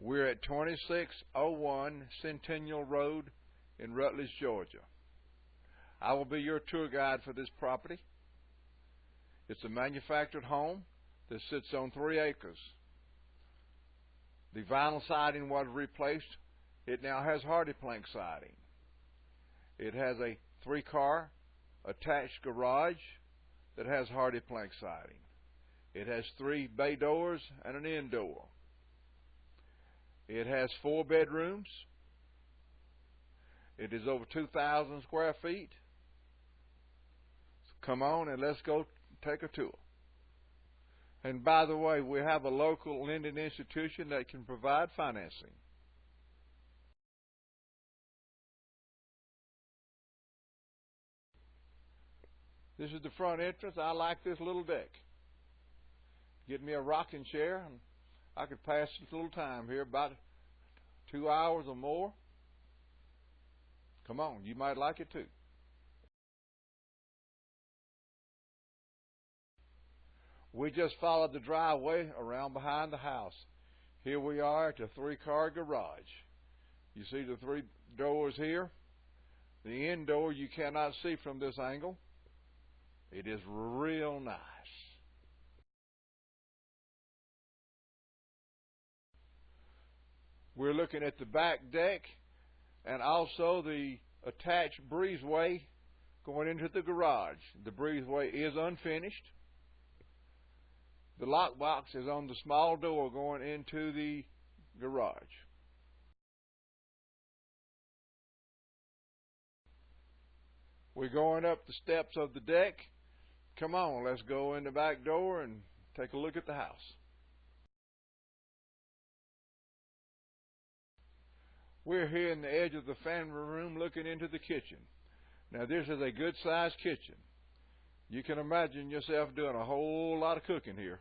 We're at 2601 Centennial Road in Rutledge, Georgia. I will be your tour guide for this property. It's a manufactured home that sits on 3 acres. The vinyl siding was replaced. It now has hardy plank siding. It has a 3-car attached garage that has hardy plank siding. It has 3 bay doors and an end door. It has 4 bedrooms. It is over 2,000 square feet. So come on and let's go take a tour. And by the way, we have a local lending institution that can provide financing. This is the front entrance. I like this little deck. Get me a rocking chair and I could pass this little time here, about 2 hours or more. Come on, you might like it too. We just followed the driveway around behind the house. Here we are at the 3-car garage. You see the 3 doors here? The end door you cannot see from this angle. It is real nice. We're looking at the back deck and also the attached breezeway going into the garage. The breezeway is unfinished. The lockbox is on the small door going into the garage. We're going up the steps of the deck. Come on, let's go in the back door and take a look at the house. We're here in the edge of the family room looking into the kitchen. Now this is a good sized kitchen. You can imagine yourself doing a whole lot of cooking here.